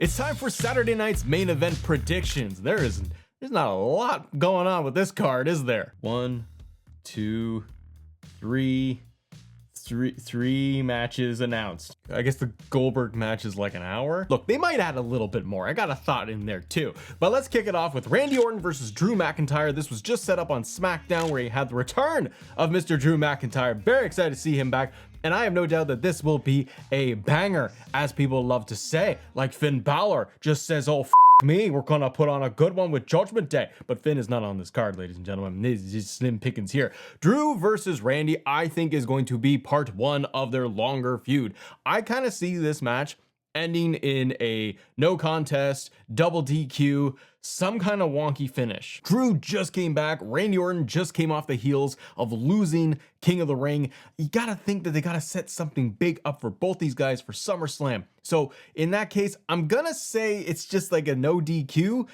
It's time for Saturday night's main event predictions. There's not a lot going on with this card, is there? One, two, three matches announced. I guess the Goldberg match is like an hour. Look, they might add a little bit more. I got a thought in there too. But let's kick it off with Randy Orton versus Drew McIntyre. This was just set up on SmackDown where he had the return of Mr. Drew McIntyre. Very excited to see him back. And I have no doubt that this will be a banger, as people love to say. Like Finn Balor just says, oh, me, we're gonna put on a good one with Judgment Day. But Finn is not on this card, ladies and gentlemen. This is slim pickings here. Drew versus Randy, I think, is going to be part one of their longer feud. I kind of see this match ending in a no contest, double DQ, some kind of wonky finish. Drew just came back. Randy Orton just came off the heels of losing King of the Ring. You gotta think that they gotta set something big up for both these guys for SummerSlam. So in that case, I'm gonna say it's just like a no DQ.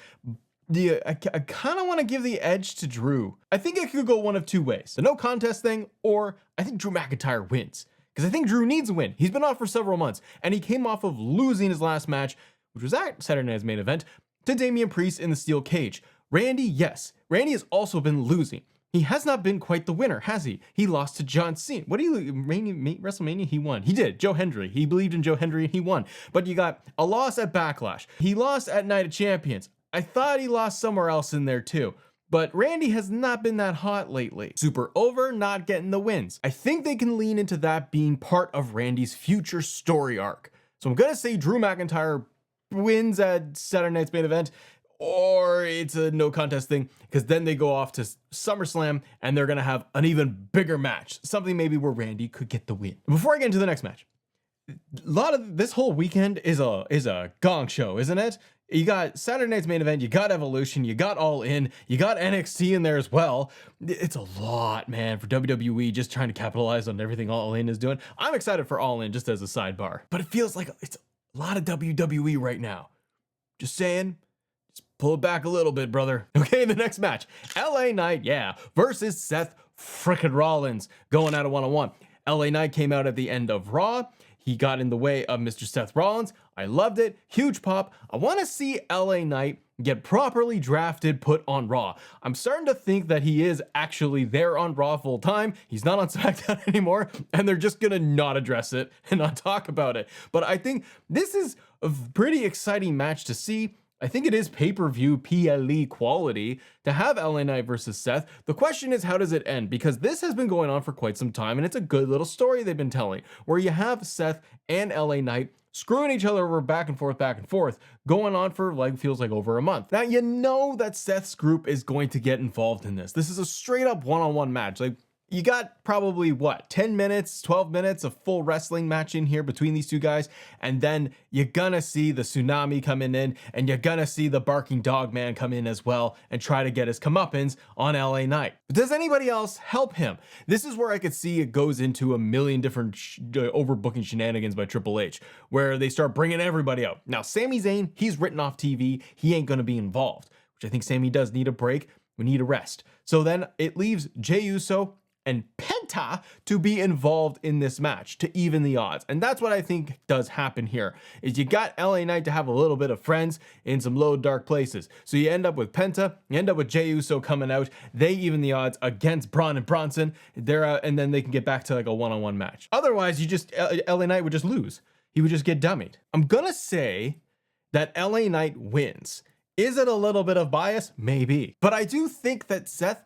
I kind of want to give the edge to Drew. I think it could go one of two ways. The no contest thing, or I think Drew McIntyre wins. Because I think Drew needs a win. He's been off for several months, and he came off of losing his last match, which was at Saturday Night's main event, to Damian Priest in the steel cage. Randy, yes. Randy has also been losing. He has not been quite the winner, has he? He lost to John Cena. What do you, WrestleMania? He won. He did. Joe Hendry. He believed in Joe Hendry and he won. But you got a loss at Backlash. He lost at Night of Champions. I thought he lost somewhere else in there too. But Randy has not been that hot lately. Super over, not getting the wins. I think they can lean into that being part of Randy's future story arc. So I'm gonna say Drew McIntyre wins at Saturday Night's main event, or it's a no contest thing, because then they go off to SummerSlam and they're gonna have an even bigger match. Something maybe where Randy could get the win. Before I get into the next match, a lot of this whole weekend is a gong show, isn't it? You got Saturday Night's main event, you got Evolution, you got All In, you got NXT in there as well. It's a lot, man, for WWE just trying to capitalize on everything All In is doing. I'm excited for All In just as a sidebar, but it feels like it's a lot of WWE right now. Just saying, just pull it back a little bit, brother. Okay, the next match, LA Knight, yeah, versus Seth frickin' Rollins going at a one-on-one. LA Knight came out at the end of Raw. He got in the way of Mr. Seth Rollins. I loved it. Huge pop. I want to see LA Knight get properly drafted, put on Raw. I'm starting to think that he is actually there on Raw full time. He's not on SmackDown anymore, and they're just going to not address it and not talk about it. But I think this is a pretty exciting match to see. I think it is pay-per-view PLE quality to have LA Knight versus Seth. The question is, how does it end? Because this has been going on for quite some time, and it's a good little story they've been telling, where you have Seth and LA Knight screwing each other over back and forth, going on for like feels like over a month. Now, you know that Seth's group is going to get involved in this. This is a straight up one-on-one match. Like, you got probably what, 10 minutes, 12 minutes of full wrestling match in here between these two guys. And then you're gonna see the tsunami coming in, and you're gonna see the barking dog man come in as well and try to get his comeuppance on LA Knight. But does anybody else help him? This is where I could see it goes into a million different overbooking shenanigans by Triple H, where they start bringing everybody out. Now, Sami Zayn, he's written off TV. He ain't gonna be involved, which I think Sami does need a break. We need a rest. So then it leaves Jey Uso and Penta to be involved in this match to even the odds. And that's what I think does happen here, is you got LA Knight to have a little bit of friends in some low dark places. So you end up with Penta, you end up with Jey Uso coming out. They even the odds against Braun and Bronson. They're out, and then they can get back to like a one-on-one match. Otherwise, LA Knight would just lose. He would just get dummied. I'm gonna say that LA Knight wins. Is it a little bit of bias? Maybe. But I do think that Seth,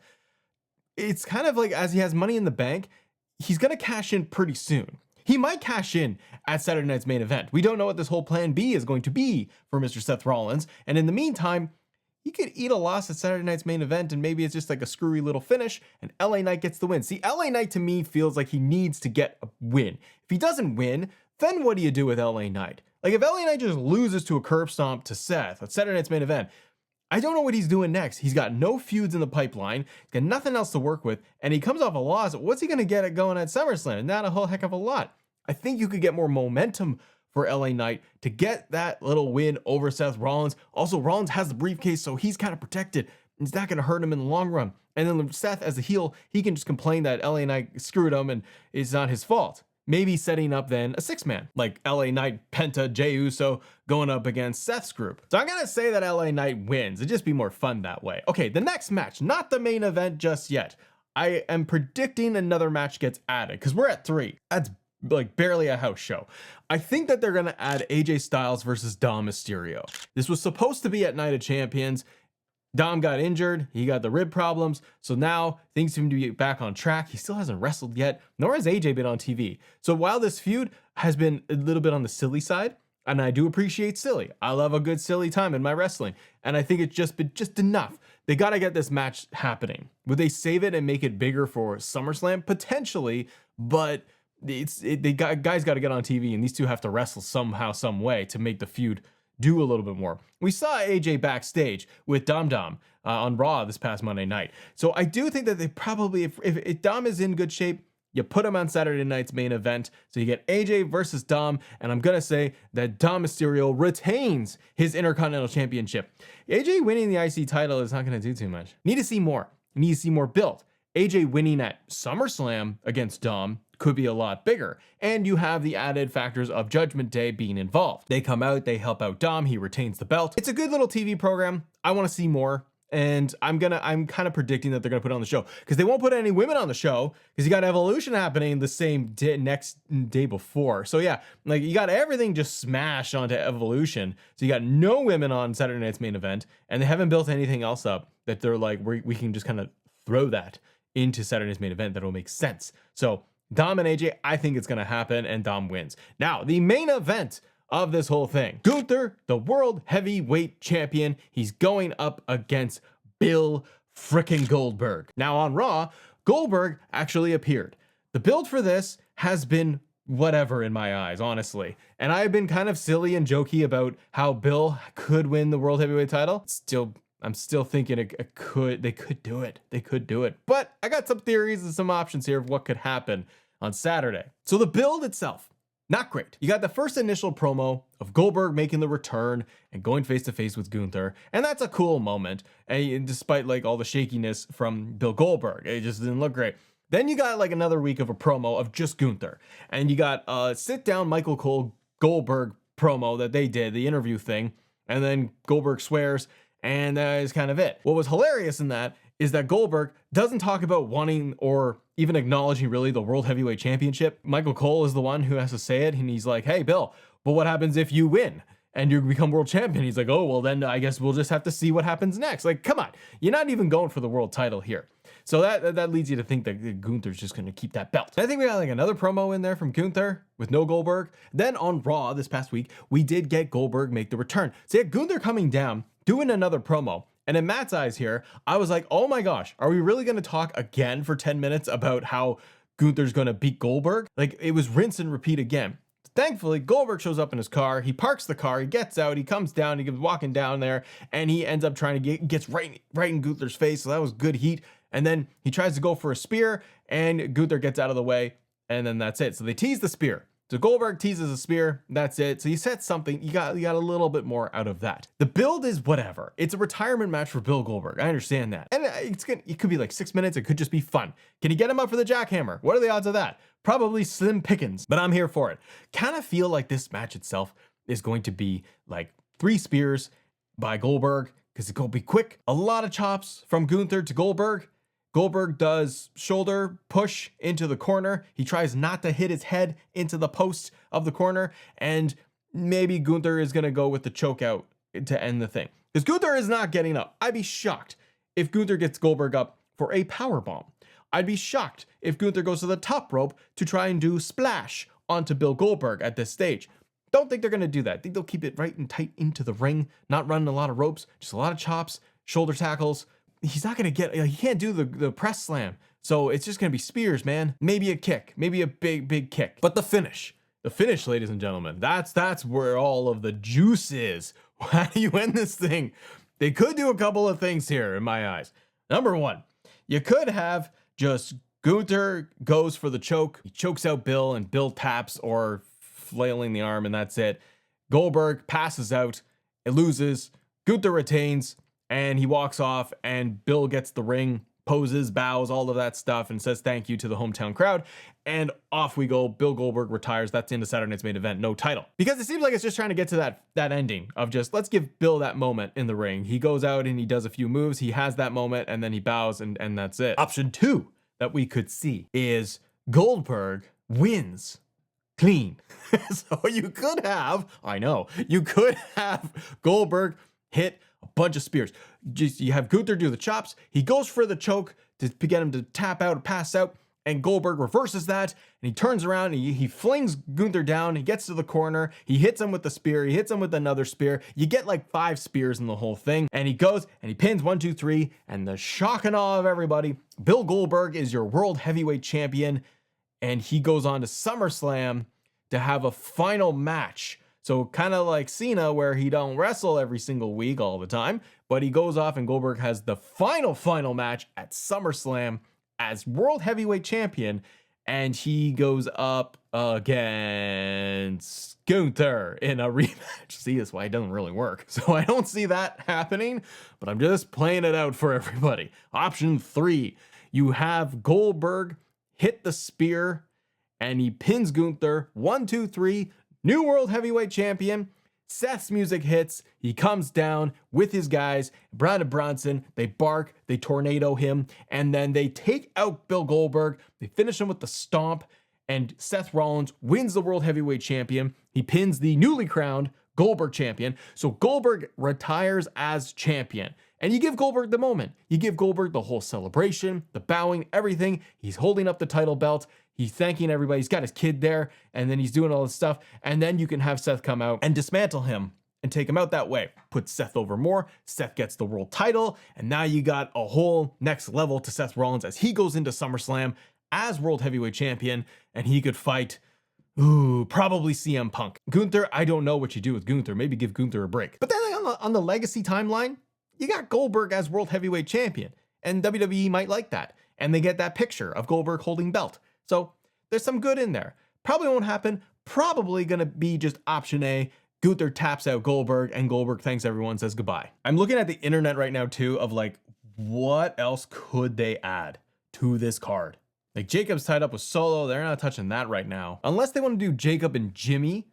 it's kind of like, as he has money in the bank, he's going to cash in pretty soon. He might cash in at Saturday Night's main event. We don't know what this whole plan B is going to be for Mr. Seth Rollins. And in the meantime, he could eat a loss at Saturday Night's main event, and maybe it's just like a screwy little finish, and LA Knight gets the win. See, LA Knight to me feels like he needs to get a win. If he doesn't win, then what do you do with LA Knight? Like, if LA Knight just loses to a curb stomp to Seth at Saturday Night's main event, I don't know what he's doing next. He's got no feuds in the pipeline. He's got nothing else to work with. And he comes off a loss. What's he going to get at going at SummerSlam? Not a whole heck of a lot. I think you could get more momentum for LA Knight to get that little win over Seth Rollins. Also, Rollins has the briefcase, so he's kind of protected. It's not going to hurt him in the long run. And then Seth, as a heel, he can just complain that LA Knight screwed him and it's not his fault. maybe setting up then a 6-man, like LA Knight, Penta, Jey Uso going up against Seth's group. So I'm gonna say that LA Knight wins. It'd just be more fun that way. Okay, the next match, not the main event just yet. I am predicting another match gets added because we're at 3. That's like barely a house show. I think that they're gonna add AJ Styles versus Dom Mysterio. This was supposed to be at Night of Champions. Dom got injured, he got the rib problems, so now things seem to be back on track. He still hasn't wrestled yet, nor has AJ been on TV. So while this feud has been a little bit on the silly side, and I do appreciate silly, I love a good silly time in my wrestling, and I think it's just been enough. They gotta get this match happening. Would they save it and make it bigger for SummerSlam? Potentially, but guys gotta get on TV, and these two have to wrestle somehow, some way to make the feud do a little bit more. We saw AJ backstage with Dom on Raw this past Monday night. So I do think that they probably, if Dom is in good shape, you put him on Saturday night's main event. So you get AJ versus Dom, and I'm going to say that Dom Mysterio retains his Intercontinental Championship. AJ winning the IC title is not going to do too much. Need to see more. Need to see more build. AJ winning at SummerSlam against Dom could be a lot bigger. And you have the added factors of Judgment Day being involved. They come out, they help out Dom, he retains the belt. It's a good little TV program. I want to see more. And I'm kind of predicting that they're gonna put it on the show because they won't put any women on the show because you got Evolution happening the same day, next day before. So yeah, like you got everything just smashed onto Evolution. So you got no women on Saturday night's main event, and they haven't built anything else up that they're like we can just kind of throw that into Saturday's main event that'll make sense. So Dom and AJ, I think it's gonna happen, and Dom wins. Now the main event of this whole thing. Gunther, the world heavyweight champion, he's going up against Bill frickin' Goldberg. Now on Raw, Goldberg actually appeared. The build for this has been whatever in my eyes, honestly. And I've been kind of silly and jokey about how Bill could win the world heavyweight title. I'm still thinking they could do it. They could do it. But I got some theories and some options here of what could happen on Saturday. So the build itself, not great. You got the first initial promo of Goldberg making the return and going face to face with Gunther, and that's a cool moment. And despite like all the shakiness from Bill Goldberg, it just didn't look great. Then you got like another week of a promo of just Gunther, and you got a sit down Michael Cole Goldberg promo that they did, the interview thing, and then Goldberg swears, and that is kind of it. What was hilarious in that is that Goldberg doesn't talk about wanting or even acknowledging really the World Heavyweight Championship. Michael Cole is the one who has to say it, and he's like, hey, Bill, but what happens if you win and you become world champion? He's like, oh, well, then I guess we'll just have to see what happens next. Like, come on, you're not even going for the world title here. So that leads you to think that Gunther's just going to keep that belt. I think we got like another promo in there from Gunther with no Goldberg. Then on Raw this past week, we did get Goldberg make the return. So you had Gunther coming down, doing another promo. And in Matt's eyes here, I was like, oh my gosh, are we really going to talk again for 10 minutes about how Gunther's going to beat Goldberg? Like, it was rinse and repeat again. Thankfully, Goldberg shows up in his car. He parks the car. He gets out. He comes down. He goes walking down there, and he ends up trying to gets right in Gunther's face. So that was good heat. And then he tries to go for a spear, and Gunther gets out of the way, and then that's it. So they tease the spear. So Goldberg teases a spear, that's it. So you set something, you got a little bit more out of that. The build is whatever. It's a retirement match for Bill Goldberg. I understand that. And it could be like 6 minutes, it could just be fun. Can you get him up for the jackhammer? What are the odds of that? Probably slim pickings, but I'm here for it. Kind of feel like this match itself is going to be like 3 spears by Goldberg, because it's going to be quick. A lot of chops from Gunther to Goldberg. Goldberg does shoulder push into the corner. He tries not to hit his head into the post of the corner. And maybe Gunther is going to go with the choke out to end the thing. Because Gunther is not getting up. I'd be shocked if Gunther gets Goldberg up for a power bomb. I'd be shocked if Gunther goes to the top rope to try and do splash onto Bill Goldberg at this stage. Don't think they're going to do that. I think they'll keep it right and tight into the ring, not running a lot of ropes, just a lot of chops, shoulder tackles. He's not going to get, he can't do the press slam. So it's just going to be spears, man. Maybe a kick, maybe a big kick. But the finish, ladies and gentlemen, that's where all of the juice is. How do you end this thing? They could do a couple of things here in my eyes. Number one, you could have just Gunther goes for the choke. He chokes out Bill, and Bill taps or flailing the arm, and that's it. Goldberg passes out. It loses. Gunther retains. And he walks off, and Bill gets the ring, poses, bows, all of that stuff, and says thank you to the hometown crowd. And off we go. Bill Goldberg retires. That's into Saturday Night's Main Event. No title. Because it seems like it's just trying to get to that ending of just, let's give Bill that moment in the ring. He goes out and he does a few moves. He has that moment and then he bows and that's it. Option 2 that we could see is Goldberg wins clean. So you could have, I know, you could have Goldberg hit a bunch of spears. Just, you have Gunther do the chops. He goes for the choke to get him to tap out or pass out. And Goldberg reverses that, and he turns around, and he flings Gunther down, he gets to the corner, he hits him with the spear, he hits him with another spear, you get like 5 spears in the whole thing, and he goes, and he pins 1, 2, 3, and the shock and awe of everybody, Bill Goldberg is your World Heavyweight Champion, and he goes on to SummerSlam to have a final match. So kind of like Cena, where he don't wrestle every single week all the time, but he goes off, and Goldberg has the final match at SummerSlam as World Heavyweight Champion, and he goes up against Gunther in a rematch. See, that's why it doesn't really work. So I don't see that happening, but I'm just playing it out for everybody. Option 3, you have Goldberg hit the spear, and he pins Gunther. 1, 2, 3, new World Heavyweight Champion. Seth's music hits, he comes down with his guys, Brown and Bronson, they bark, they tornado him, and then they take out Bill Goldberg, they finish him with the stomp, and Seth Rollins wins the World Heavyweight Champion. He pins the newly crowned Goldberg champion, so Goldberg retires as champion. And you give Goldberg the moment. You give Goldberg the whole celebration, the bowing, everything. He's holding up the title belt. He's thanking everybody. He's got his kid there, and then he's doing all this stuff. And then you can have Seth come out and dismantle him and take him out that way. Put Seth over more. Seth gets the world title, and now you got a whole next level to Seth Rollins as he goes into SummerSlam as World Heavyweight Champion, and he could fight, probably CM Punk. Gunther, I don't know what you do with Gunther. Maybe give Gunther a break. But then on the legacy timeline, you got Goldberg as World Heavyweight Champion, and WWE might like that. And they get that picture of Goldberg holding belt. So there's some good in there. Probably won't happen. Probably going to be just option A. Gunther taps out Goldberg, and Goldberg thanks everyone, says goodbye. I'm looking at the internet right now too of like, what else could they add to this card? Like Jacob's tied up with Solo. They're not touching that right now. Unless they want to do Jacob and Jimmy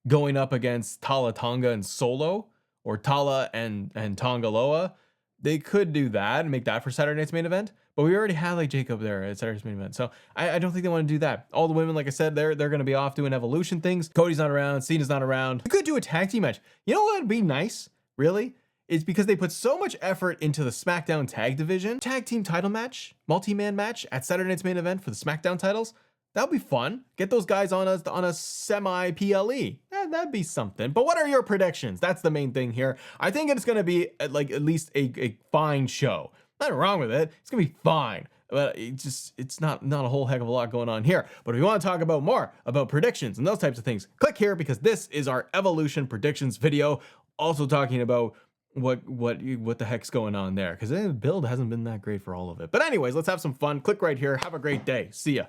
going up against Tala Tonga and Solo, or Tala and Tongaloa. They could do that and make that for Saturday Night's Main Event. But we already had like Jacob there at Saturday's Main Event. So I don't think they want to do that. All the women, like I said, they're going to be off doing Evolution things. Cody's not around. Cena's not around. We could do a tag team match. You know what would be nice, really? Is because they put so much effort into the SmackDown tag division. Tag team title match, multi-man match at Saturday Night's Main Event for the SmackDown titles. That would be fun. Get those guys on a semi-PLE. That'd be something. But what are your predictions? That's the main thing here. I think it's going to be like at least a fine show. Nothing wrong with it. It's going to be fine. But it's not a whole heck of a lot going on here. But if you want to talk about more about predictions and those types of things, click here because this is our Evolution predictions video. Also talking about what the heck's going on there, because the build hasn't been that great for all of it. But anyways, let's have some fun. Click right here. Have a great day. See ya.